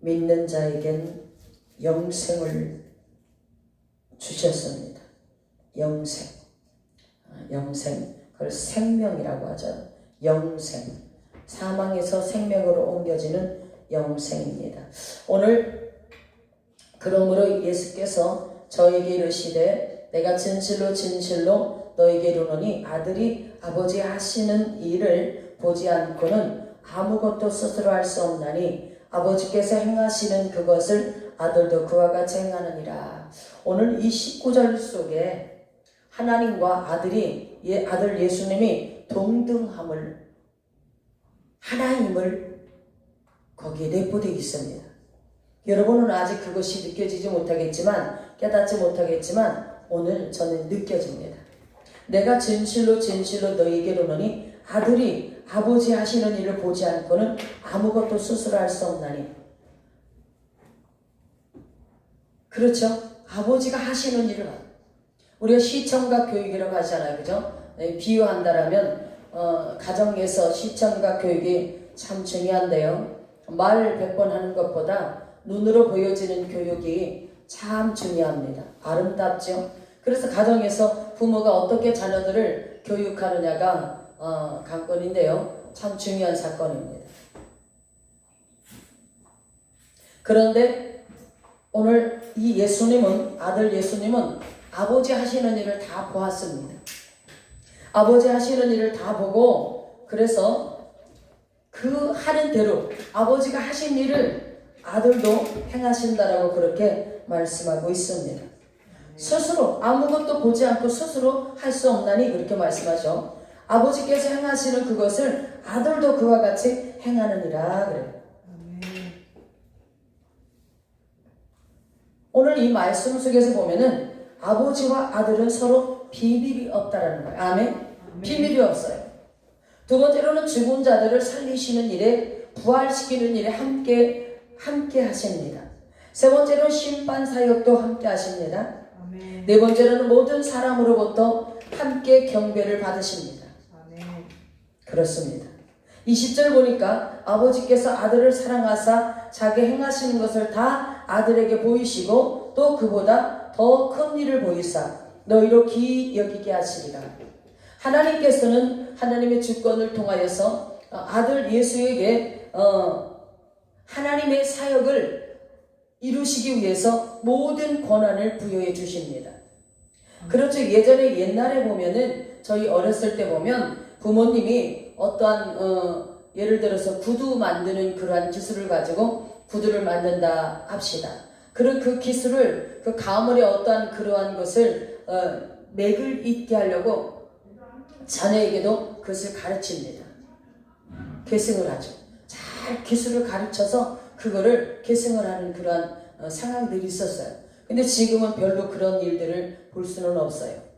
믿는 자에겐 영생을 주셨습니다. 영생. 그걸 생명이라고 하죠. 영생. 사망에서 생명으로 옮겨지는 영생입니다. 오늘 그러므로 예수께서 저에게 이르시되 내가 진실로 진실로 너에게 이르노니 아들이 아버지 하시는 일을 보지 않고는 아무것도 스스로 할 수 없나니 아버지께서 행하시는 그것을 아들도 그와 같이 행하느니라. 오늘 이 19절 속에 하나님과 아들 예수님이 동등함을, 하나임을 거기에 내포되어 있습니다. 여러분은 아직 그것이 느껴지지 못하겠지만, 깨닫지 못하겠지만 오늘 저는 느껴집니다. 내가 진실로 진실로 너희에게 이르노니 아들이 아버지 하시는 일을 보지 않고는 아무것도 스스로 할 수 없나니. 그렇죠? 아버지가 하시는 일을 우리가 시청각 교육이라고 하잖아요. 그죠? 비유한다라면 가정에서 시청각 교육이 참 중요한데요. 말 100번 하는 것보다 눈으로 보여지는 교육이 참 중요합니다. 아름답죠? 그래서 가정에서 부모가 어떻게 자녀들을 교육하느냐가 관건인데요. 참 중요한 사건입니다. 그런데 오늘 이 예수님은, 아들 예수님은 아버지 하시는 일을 다 보았습니다. 아버지 하시는 일을 다 보고, 그래서 그 하는 대로 아버지가 하신 일을 아들도 행하신다라고 그렇게 말씀하고 있습니다. 스스로 아무것도 보지 않고 스스로 할 수 없나니 그렇게 말씀하죠. 아버지께서 행하시는 그것을 아들도 그와 같이 행하느니라 그래요. 오늘 이 말씀 속에서 보면은 아버지와 아들은 서로 비밀이 없다라는 거예요. 아멘? 비밀이 없어요. 두 번째로는 죽은 자들을 살리시는 일에, 부활시키는 일에 함께 하십니다. 세 번째로는 심판 사역도 함께 하십니다. 아멘. 네 번째로는 모든 사람으로부터 함께 경배를 받으십니다. 아멘. 그렇습니다. 20절 보니까 아버지께서 아들을 사랑하사 자기 행하시는 것을 다 아들에게 보이시고 또 그보다 더 큰 일을 보이사 너희로 기이 여기게 하시리라. 하나님께서는 하나님의 주권을 통하여서 아들 예수에게 하나님의 사역을 이루시기 위해서 모든 권한을 부여해 주십니다. 그렇죠. 예전에 옛날에 보면은 저희 어렸을 때 보면 부모님이 어떠한 예를 들어서 구두 만드는 그러한 기술을 가지고 구두를 만든다 합시다. 그런 그 기술을 그 가물에 어떠한 그러한 것을 맥을 잇게 하려고 자녀에게도 그것을 가르칩니다. 계승을 하죠. 잘 기술을 가르쳐서 그거를 계승을 하는 그러한 상황들이 있었어요. 근데 지금은 별로 그런 일들을 볼 수는 없어요.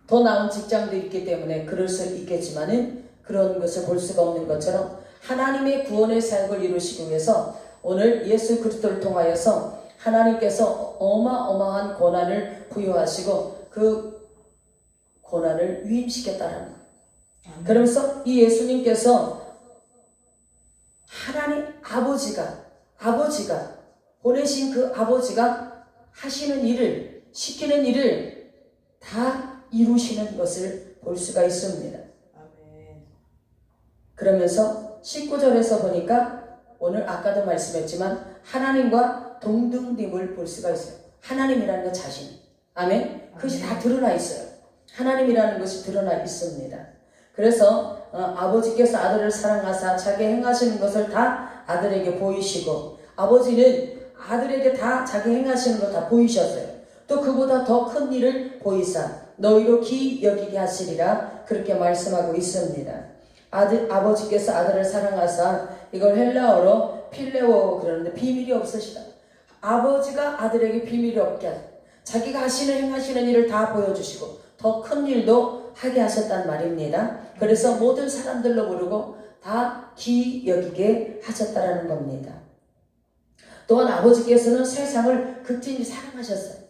더 나은 직장들이 있기 때문에 그럴 수 있겠지만은 그런 것을 볼 수가 없는 것처럼 하나님의 구원의 사역을 이루시기 위해서 오늘 예수 그리스도를 통하여서 하나님께서 어마어마한 권한을 부여하시고 그 권한을 위임시켰다는 거예요. 그러면서 이 예수님께서 하나님 아버지가 보내신 그 아버지가 하시는 일을, 시키는 일을 다 이루시는 것을 볼 수가 있습니다. 아멘. 그러면서 19절에서 보니까 오늘 아까도 말씀했지만 하나님과 동등됨을 볼 수가 있어요. 하나님이라는 것 자신. 아멘. 그것이 다 드러나 있어요. 하나님이라는 것이 드러나 있습니다. 그래서 아버지께서 아들을 사랑하사 자기 행하시는 것을 다 아들에게 보이시고, 아버지는 아들에게 다 자기 행하시는 것 다 보이셨어요. 또 그보다 더 큰 일을 보이사 너희로 기이 여기게 하시리라 그렇게 말씀하고 있습니다. 아버지께서 아들을 사랑하사, 이걸 헬라어로 필레오 그러는데 비밀이 없으시다. 아버지가 아들에게 비밀이 없게 하다. 자기가 행하시는 일을 다 보여주시고 더 큰 일도 하게 하셨단 말입니다. 그래서 모든 사람들로 부르고 다 기이 여기게 하셨다라는 겁니다. 또한 아버지께서는 세상을 극진히 사랑하셨어요.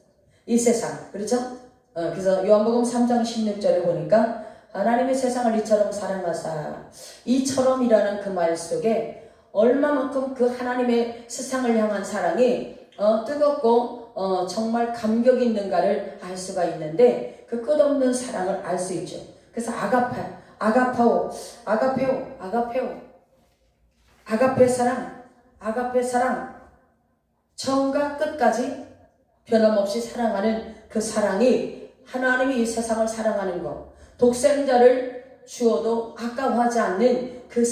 이 세상, 그렇죠? 그래서 요한복음 3장 16절에 보니까 하나님의 세상을 이처럼 사랑하사, 이처럼이라는 그 말 속에 얼마만큼 그 하나님의 세상을 향한 사랑이 뜨겁고 정말 감격이 있는가를 알 수가 있는데 그 끝없는 사랑을 알 수 있죠. 그래서 아가페 사랑, 처음과 끝까지 변함없이 사랑하는 그 사랑이 하나님이 이 세상을 사랑하는 것, 독생자를 주어도 아까워하지 않는 그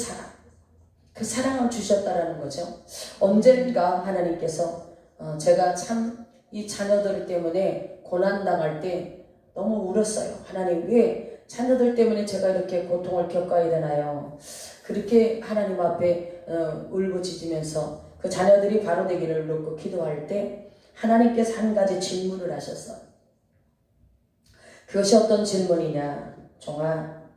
사랑을 주셨다라는 거죠. 언젠가 하나님께서 제가 참 이 자녀들 때문에 고난당할 때 너무 울었어요. 하나님, 왜 자녀들 때문에 제가 이렇게 고통을 겪어야 되나요? 그렇게 하나님 앞에 울부짖으면서 그 자녀들이 바로 되기를 놓고 기도할 때 하나님께서 한 가지 질문을 하셨어요. 그것이 어떤 질문이냐? 종아,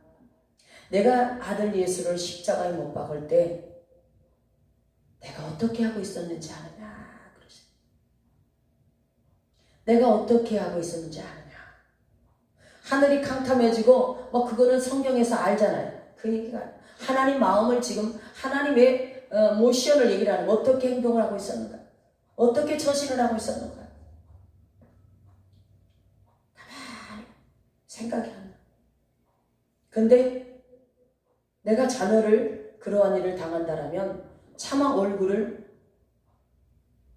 내가 아들 예수를 십자가에 못 박을 때 내가 어떻게 하고 있었는지 아느냐? 내가 어떻게 하고 있었는지 아느냐? 하늘이 캄캄해지고 그거는 성경에서 알잖아요. 그 얘기가 하나님 마음을 지금 하나님의 모션을 얘기를 하는 거예요. 어떻게 행동을 하고 있었는가? 어떻게 처신을 하고 있었는가? 가만히 생각이 안 나. 근데 내가 자녀를 그러한 일을 당한다라면 차마 얼굴을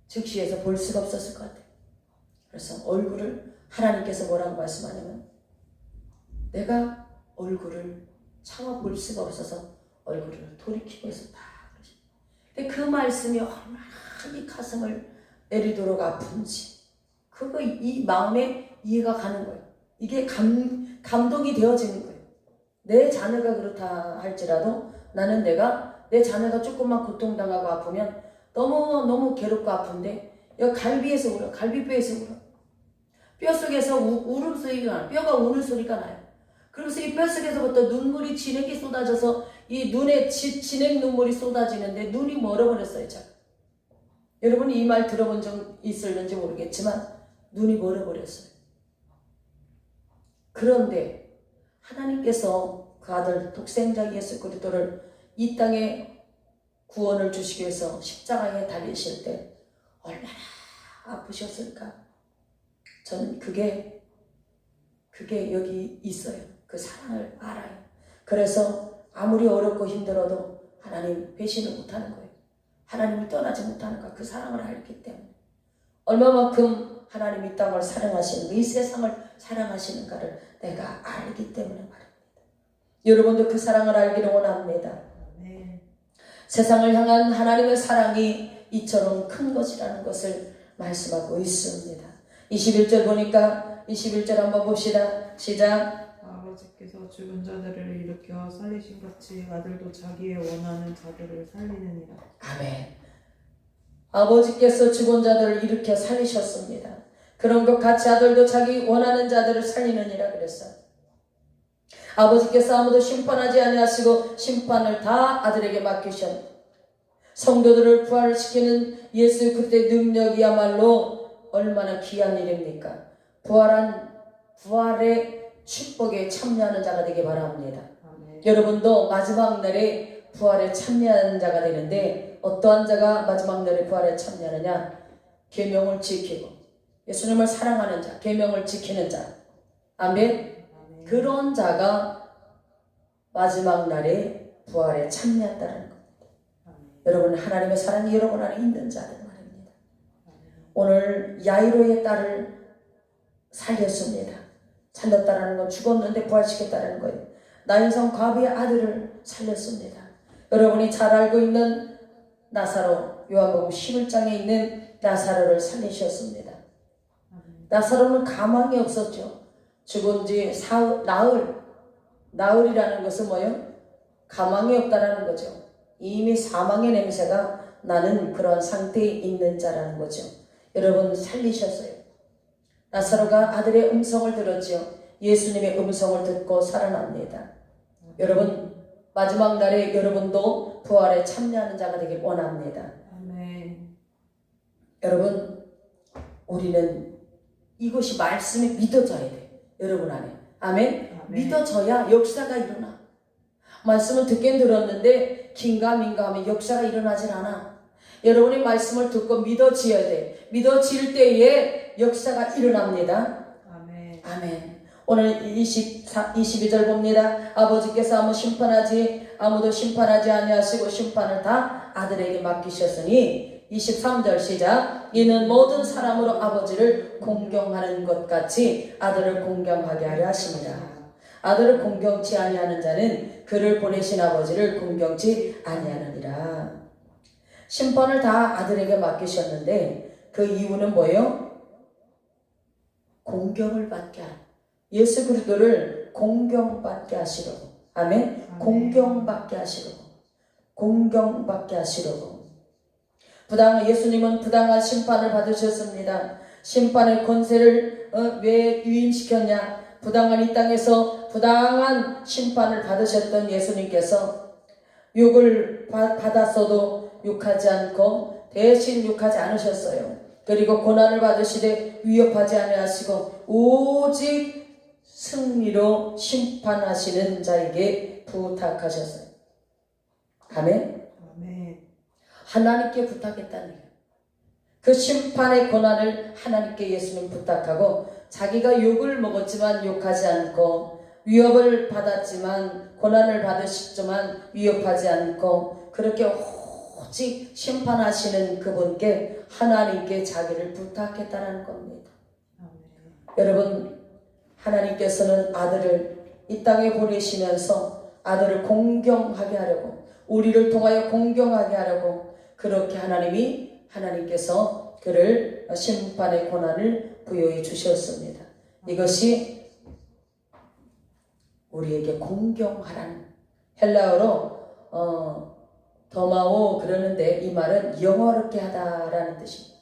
즉시해서 볼 수가 없었을 것 같아요. 그래서 얼굴을 하나님께서 뭐라고 말씀하냐면 내가 얼굴을 차마 볼 수가 없어서 얼굴을 돌이키고 있었다. 근데 그 말씀이 얼마나 이 가슴을 내리도록 아픈지 그거 이 마음에 이해가 가는 거예요. 이게 감동이 되어지는 거예요. 내 자녀가 그렇다 할지라도 나는 내 자녀가 조금만 고통당하고 아프면 너무 괴롭고 아픈데 여기 갈비에서 울어, 갈비뼈에서 울어. 뼈속에서 울음소리가 나요. 뼈가 우는 소리가 나요. 그러면서 이 뼈속에서부터 눈물이 진액이 쏟아져서 이 눈에 진액 눈물이 쏟아지는데 눈이 멀어버렸어요. 자. 여러분이 이 말 들어본 적 있을는지 모르겠지만 눈이 멀어버렸어요. 그런데 하나님께서 그 아들 독생자 예수 그리스도를 이 땅에 구원을 주시기 위해서 십자가에 달리실 때 얼마나 아프셨을까? 저는 그게 여기 있어요. 그 사랑을 알아요. 그래서 아무리 어렵고 힘들어도 하나님 배신을 못하는 거예요. 하나님을 떠나지 못하는 거, 그 사랑을 알기 때문에. 얼마만큼 하나님 이 땅을 사랑하시는가, 이 세상을 사랑하시는가를 내가 알기 때문에 말입니다. 여러분도 그 사랑을 알기를 원합니다. 네. 세상을 향한 하나님의 사랑이 이처럼 큰 것이라는 것을 말씀하고 있습니다. 21절 보니까 21절 한번 봅시다. 시작. 아버지께서 죽은 자들을 일으켜 살리신 같이 아들도 자기의 원하는 자들을 살리느니라. 아멘. 아버지께서 죽은 자들을 일으켜 살리셨습니다. 그런 것 같이 아들도 자기 원하는 자들을 살리느니라 그랬어요. 아버지께서 아무도 심판하지 아니하시고 심판을 다 아들에게 맡기셨습니다. 성도들을 부활시키는 예수 그리스도의 능력이야말로 얼마나 귀한 일입니까? 부활의 축복에 참여하는 자가 되기 바랍니다. 아멘. 여러분도 마지막 날에 부활에 참여하는 자가 되는데 어떠한 자가 마지막 날에 부활에 참여하느냐? 계명을 지키고 예수님을 사랑하는 자, 계명을 지키는 자. 아멘. 아멘. 그런 자가 마지막 날에 부활에 참여한다는 겁니다. 아멘. 여러분 하나님의 사랑이 여러분 안에 있는 자들 말입니다. 아멘. 오늘 야이로의 딸을 살렸습니다. 살렸다라는 건 죽었는데 부활시켰다라는 거예요. 나인성 과부의 아들을 살렸습니다. 여러분이 잘 알고 있는 나사로, 요한복음 11장에 있는 나사로를 살리셨습니다. 나사로는 가망이 없었죠. 죽은 지 나흘이라는 것은 뭐예요? 가망이 없다라는 거죠. 이미 사망의 냄새가 나는 그런 상태에 있는 자라는 거죠. 여러분 살리셨어요. 나사로가 아들의 음성을 들었지요. 예수님의 음성을 듣고 살아납니다. 여러분 마지막 날에 여러분도 부활에 참여하는 자가 되길 원합니다. 아멘. 여러분 우리는 이것이 말씀이 믿어져야 돼. 여러분 안에. 아멘. 아멘. 믿어져야 역사가 일어나. 말씀을 듣긴 들었는데 긴가민가 하면 역사가 일어나질 않아. 여러분이 말씀을 듣고 믿어지어야 돼. 믿어질 때에 역사가 일어납니다. 아멘. 아멘. 오늘 22절 봅니다. 아버지께서 아무도 심판하지 아니하시고 심판을 다 아들에게 맡기셨으니 23절 시작. 이는 모든 사람으로 아버지를 공경하는 것 같이 아들을 공경하게 하려 하십니다. 아들을 공경치 아니하는 자는 그를 보내신 아버지를 공경치 아니하느니라. 심판을 다 아들에게 맡기셨는데 그 이유는 뭐예요? 공경을 받게 하라. 예수 그리스도를 공경받게 하시려고. 아멘. 공경받게 하시려고. 공경받게 하시려고. 예수님은 부당한 심판을 받으셨습니다. 심판의 권세를 왜 위임시켰냐? 부당한 이 땅에서 부당한 심판을 받으셨던 예수님께서 욕을 받았어도 욕하지 않고 대신 욕하지 않으셨어요. 그리고 고난을 받으시되 위협하지 아니하시고 오직 승리로 심판하시는 자에게 부탁하셨어요. 아멘. 아멘. 하나님께 부탁했다는 거예요. 그 심판의 고난을 하나님께 예수님 부탁하고 자기가 욕을 먹었지만 욕하지 않고 위협을 받았지만 고난을 받으셨지만 위협하지 않고 그렇게 오직 심판하시는 그분께 하나님께 자기를 부탁했다는 겁니다. 아멘. 여러분, 하나님께서는 아들을 이 땅에 보내시면서 아들을 공경하게 하려고, 우리를 통하여 공경하게 하려고 그렇게 하나님께서 그를 심판의 고난을 부여해 주셨습니다. 이것이 우리에게 공경하라는, 헬라어로 더마오 그러는데 이 말은 영화롭게 하다라는 뜻입니다.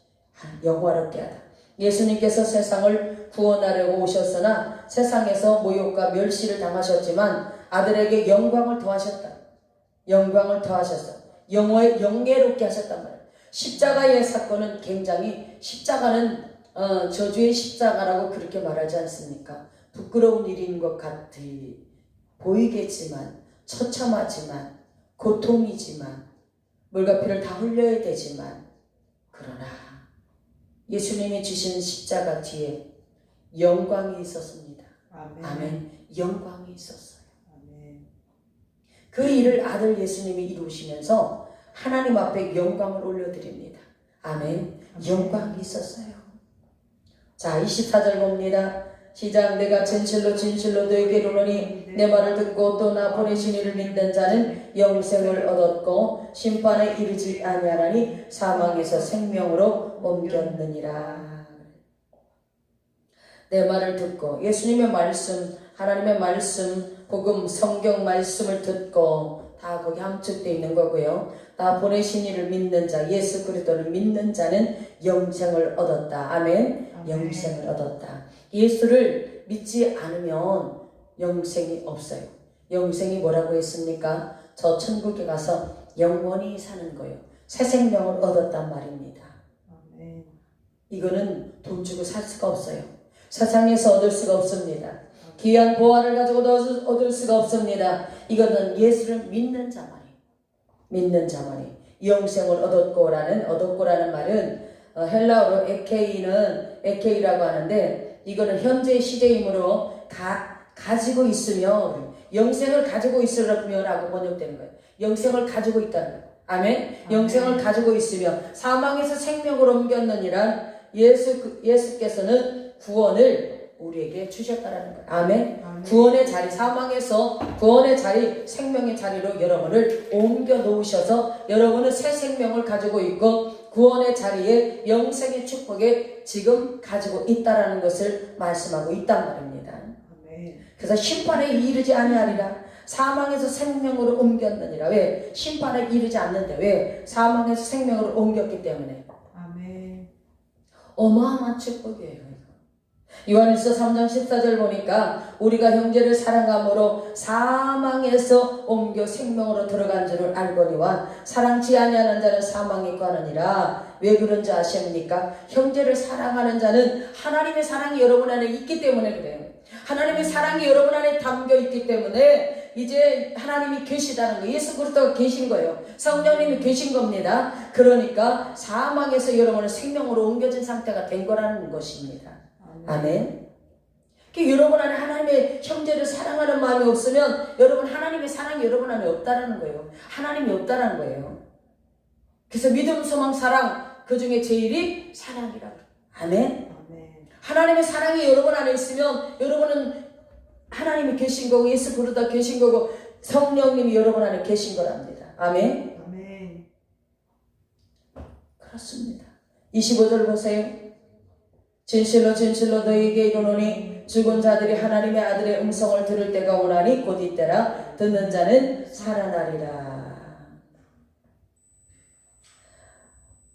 영화롭게 하다. 예수님께서 세상을 구원하려고 오셨으나 세상에서 모욕과 멸시를 당하셨지만 아들에게 영광을 더하셨다. 영광을 더하셨어. 영예롭게 하셨단 말이에요. 십자가의 사건은 굉장히, 십자가는 저주의 십자가라고 그렇게 말하지 않습니까? 부끄러운 일인 것 같이 보이겠지만, 처참하지만, 고통이지만, 물과 피를 다 흘려야 되지만, 그러나 예수님이 주신 십자가 뒤에 영광이 있었습니다. 아멘. 아멘. 영광이 있었어요. 아멘. 그 일을 아들 예수님이 이루시면서 하나님 앞에 영광을 올려드립니다. 아멘. 영광이 있었어요. 자, 24절 봅니다. 시작. 내가 진실로 너에게 이르노니 내 말을 듣고 또 나 보내신 이를 믿는 자는 영생을 얻었고 심판에 이르지 아니하나니 사망에서 생명으로 옮겼느니라. 내 말을 듣고 예수님의 말씀, 하나님의 말씀, 복음, 성경 말씀을 듣고 다 거기 함축되어 있는 거고요. 나 보내신 이를 믿는 자, 예수 그리스도를 믿는 자는 영생을 얻었다. 아멘. 영생을 얻었다. 예수를 믿지 않으면 영생이 없어요. 영생이 뭐라고 했습니까? 저 천국에 가서 영원히 사는 거예요. 새 생명을 얻었단 말입니다. 아멘. 이거는 돈 주고 살 수가 없어요. 세상에서 얻을 수가 없습니다. 귀한 보화를 가지고도 얻을 수가 없습니다. 이거는 예수를 믿는 자만이, 믿는 자만이 영생을 얻었고라는 말은 헬라어로 에케이라고 하는데, 이거는 현재 시제이므로 가지고 있으면, 영생을 가지고 있으라고 번역되는 거예요. 영생을 가지고 있다는 거예요. 아멘. 영생을 가지고 있으며 사망에서 생명으로 옮겼느니라. 예수께서는 구원을 우리에게 주셨다라는 거예요. 아멘. 구원의 자리, 사망에서 구원의 자리, 생명의 자리로 여러분을 옮겨 놓으셔서 여러분은 새 생명을 가지고 있고 구원의 자리에 영생의 축복에 지금 가지고 있다라는 것을 말씀하고 있단 말입니다. 아멘. 그래서 심판에 이르지 아니하리라. 사망에서 생명으로 옮겼느니라. 왜? 심판에 이르지 않는데 왜? 사망에서 생명으로 옮겼기 때문에. 아멘. 어마어마한 축복이에요. 요한일서 3장 14절 보니까 우리가 형제를 사랑함으로 사망에서 옮겨 생명으로 들어간 줄을 알거니와 사랑치 아니하는 자는 사망에 가느니라. 왜 그런지 아십니까? 형제를 사랑하는 자는 하나님의 사랑이 여러분 안에 있기 때문에 그래요. 하나님의 사랑이 여러분 안에 담겨 있기 때문에 이제 하나님이 계시다는 거, 예수 그리스도가 계신 거예요. 성령님이 계신 겁니다. 그러니까 사망에서 여러분은 생명으로 옮겨진 상태가 된 거라는 것입니다. 아멘. 여러분 안에 하나님의 형제를 사랑하는 마음이 없으면 여러분 하나님의 사랑이 여러분 안에 없다라는 거예요. 하나님이 없다라는 거예요. 그래서 믿음, 소망, 사랑 그 중에 제일이 사랑이라. 아멘. 하나님의 사랑이 여러분 안에 있으면 여러분은 하나님이 계신 거고 예수 그리스도가 계신 거고 성령님이 여러분 안에 계신 거랍니다. 아멘. 아멘. 그렇습니다. 25절 보세요. 진실로 진실로 너희에게 이르노니 죽은 자들이 하나님의 아들의 음성을 들을 때가 오나니 곧 이때라. 듣는 자는 살아나리라.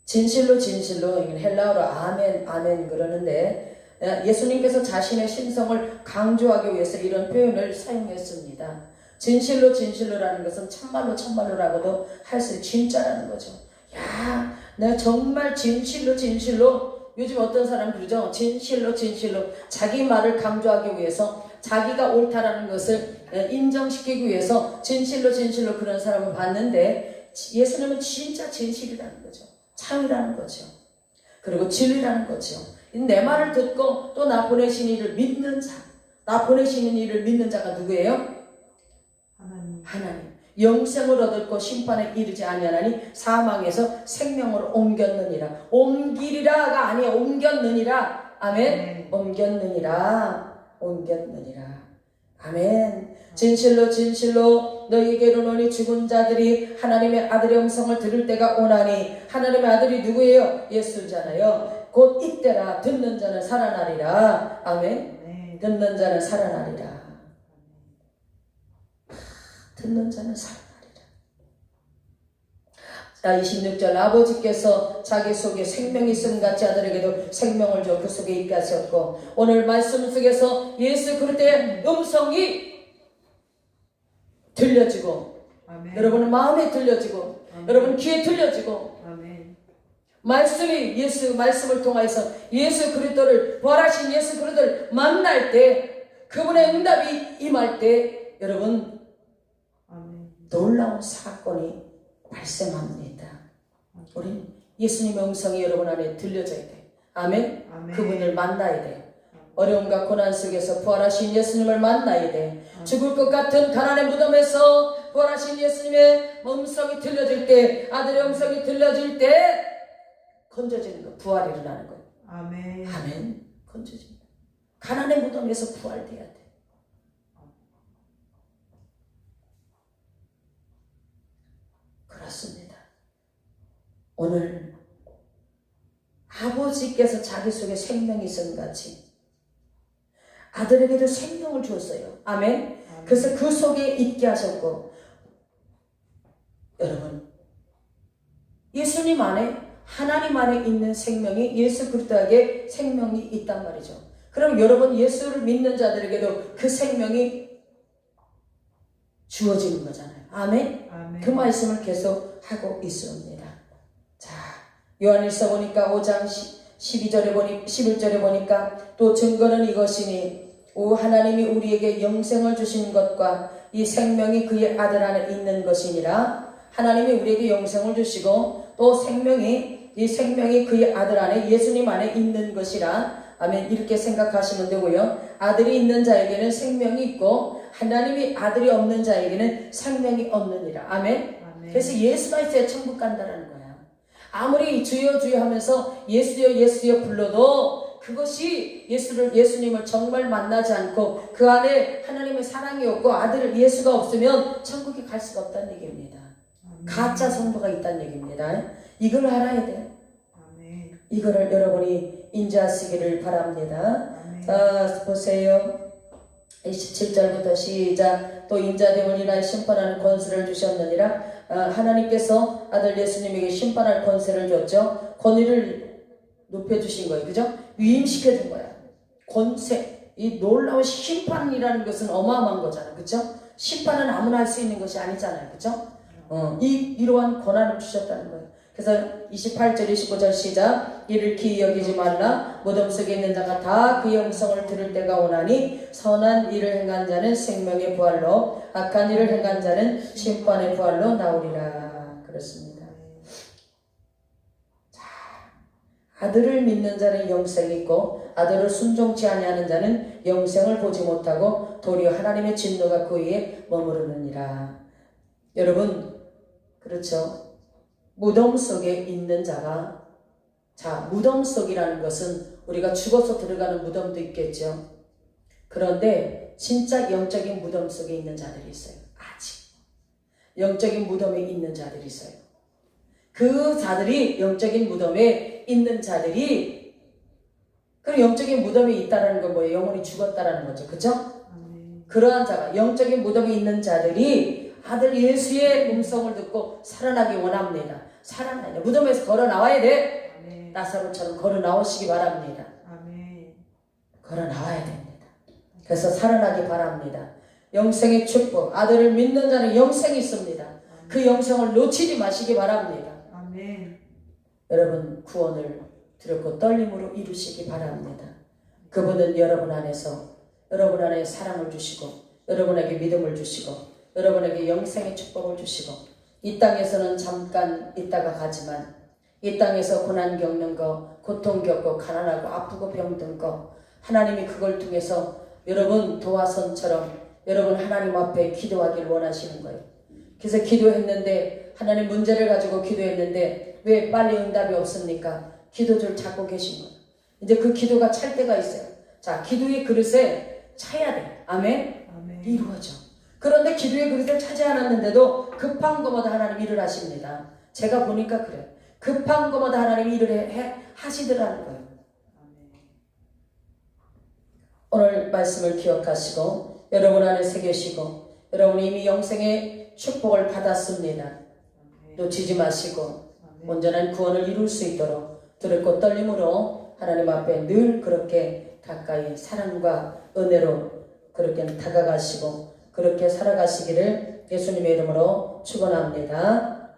진실로 진실로 헬라어로 아멘 아멘 그러는데 예수님께서 자신의 신성을 강조하기 위해서 이런 표현을 사용했습니다. 진실로 진실로라는 것은 참말로 참말로라고도 할 수 있는 진짜라는 거죠. 야, 내가 정말 진실로 진실로 요즘 어떤 사람 그러죠. 진실로 진실로 자기 말을 강조하기 위해서 자기가 옳다라는 것을 인정시키기 위해서 진실로 진실로 그런 사람을 봤는데 예수님은 진짜 진실이라는 거죠. 참이라는 거죠. 그리고 진리라는 거죠. 내 말을 듣고 또 나 보내신 이를 믿는 자, 나 보내시는 이를 믿는 자가 누구예요? 하나님. 영생을 얻을 것 심판에 이르지 아니하나니 사망에서 생명으로 옮겼느니라. 옮기리라가 아니야. 옮겼느니라. 아멘. 옮겼느니라. 옮겼느니라. 아멘. 진실로 진실로 너희에게 이르노니 죽은 자들이 하나님의 아들의 음성을 들을 때가 오나니 하나님의 아들이 누구예요? 예수잖아요. 곧 이때라. 듣는 자는 살아나리라. 아멘. 듣는 자는 살아나리라. 듣는 자는 살아나리라. 자, 26절 아버지께서 자기 속에 생명이 있음 같이 아들에게도 생명을 줘 그 속에 있게 하셨고 오늘 말씀 속에서 예수 그리스도의 음성이 들려지고 아멘. 여러분은 마음에 들려지고 아멘. 여러분 귀에 들려지고 아멘. 말씀이 예수 말씀을 통해서 예수 그리스도를 부활하신 예수 그리스도를 만날 때 그분의 응답이 임할 때 여러분 아멘. 놀라운 사건이 발생합니다. 우리 예수님의 음성이 여러분 안에 들려져야 돼. 아멘. 아멘. 그분을 만나야 돼. 어려움과 고난 속에서 부활하신 예수님을 만나야 돼. 죽을 것 같은 가난의 무덤에서 부활하신 예수님의 음성이 들려질 때, 아들의 음성이 들려질 때 건져지는 거, 부활이 일어나는 거예요. 아멘. 아멘. 건져진다. 가난의 무덤에서 부활돼야 돼. 그렇습니다. 오늘 아버지께서 자기 속에 생명이 있음 같이 아들에게도 생명을 주었어요. 아멘. 아멘. 그래서 그 속에 있게 하셨고 여러분 예수님 안에 하나님 안에 있는 생명이 예수 그리스도에게 생명이 있단 말이죠. 그럼 여러분 예수를 믿는 자들에게도 그 생명이 주어지는 거잖아요. 아멘. 아멘. 그 말씀을 계속 하고 있습니다. 자, 요한일서 보니까 5장 12절에 11절에 보니까 또 증거는 이것이니 오 하나님이 우리에게 영생을 주신 것과 이 생명이 그의 아들 안에 있는 것이니라. 하나님이 우리에게 영생을 주시고 또 이 생명이 그의 아들 안에 예수님 안에 있는 것이라. 아멘. 이렇게 생각하시면 되고요. 아들이 있는 자에게는 생명이 있고 하나님이 아들이 없는 자에게는 생명이 없느니라. 아멘. 아멘. 그래서 예수가 있어야 천국 간다라는 거야. 아무리 주여 주여 하면서 예수여 예수여 불러도 그것이 예수님을 정말 만나지 않고 그 안에 하나님의 사랑이 없고 아들 예수가 없으면 천국에 갈 수가 없다는 얘기입니다. 아멘. 가짜 성도가 있다는 얘기입니다. 이걸 알아야 돼. 아멘. 이거를 여러분이 인지하시기를 바랍니다. 아멘. 자, 보세요. 27절부터 시작. 또 인자됨을 인하여 심판하는 권세를 주셨느니라. 하나님께서 아들 예수님에게 심판할 권세를 줬죠. 권위를 높여주신 거예요. 그죠? 위임시켜준 거야. 권세. 이 놀라운 심판이라는 것은 어마어마한 거잖아요. 그죠? 심판은 아무나 할 수 있는 것이 아니잖아요. 그죠? 이러한 권한을 주셨다는 거예요. 그래서 28절 29절 시작. 이를 기이 여기지 말라. 무덤 속에 있는 자가 다 그의 음성을 들을 때가 오나니 선한 일을 행한 자는 생명의 부활로 악한 일을 행한 자는 심판의 부활로 나오리라. 그렇습니다. 자, 아들을 믿는 자는 영생이 있고 아들을 순종치 아니하는 자는 영생을 보지 못하고 도리어 하나님의 진노가 그 위에 머무르느니라. 여러분, 그렇죠? 무덤 속에 있는 자가, 자, 무덤 속이라는 것은 우리가 죽어서 들어가는 무덤도 있겠죠. 그런데 진짜 영적인 무덤 속에 있는 자들이 있어요. 아직 영적인 무덤에 있는 자들이 있어요. 그 자들이 영적인 무덤에 있는 자들이, 그 영적인 무덤에 있다라는 건 뭐예요? 영혼이 죽었다라는 거죠. 그죠? 그러한 자가, 영적인 무덤에 있는 자들이 아들 예수의 음성을 듣고 살아나기 원합니다. 살아나야, 무덤에서 걸어 나와야 돼. 나사로처럼 걸어 나오시기 바랍니다. 걸어 나와야 됩니다. 그래서 살아나기 바랍니다. 영생의 축복, 아들을 믿는 자는 영생이 있습니다. 그 영생을 놓치지 마시기 바랍니다. 여러분, 구원을 두렵고 떨림으로 이루시기 바랍니다. 그분은 여러분 안에서, 여러분 안에 사랑을 주시고, 여러분에게 믿음을 주시고, 여러분에게 영생의 축복을 주시고, 이 땅에서는 잠깐 있다가 가지만 이 땅에서 고난 겪는 거, 고통 겪고 가난하고 아프고 병든 거, 하나님이 그걸 통해서 여러분 도화선처럼 여러분 하나님 앞에 기도하길 원하시는 거예요. 그래서 기도했는데, 하나님 문제를 가지고 기도했는데 왜 빨리 응답이 없습니까? 기도줄 찾고 계신 거예요. 이제 그 기도가 찰 때가 있어요. 자, 기도의 그릇에 차야 돼. 아멘? 이루어져. 그런데 기도의 그릇을 차지 않았는데도 급한 것마다 하나님 일을 하십니다. 제가 보니까 그래요. 급한 것마다 하나님이 일을 하시더라는 거예요. 오늘 말씀을 기억하시고 여러분 안에 새겨시고, 여러분이 이미 영생의 축복을 받았습니다. 놓치지 마시고 온전한 구원을 이룰 수 있도록 두렵고 떨림으로 하나님 앞에 늘 그렇게 가까이 사랑과 은혜로 그렇게 다가가시고 그렇게 살아가시기를 예수님의 이름으로 축원합니다.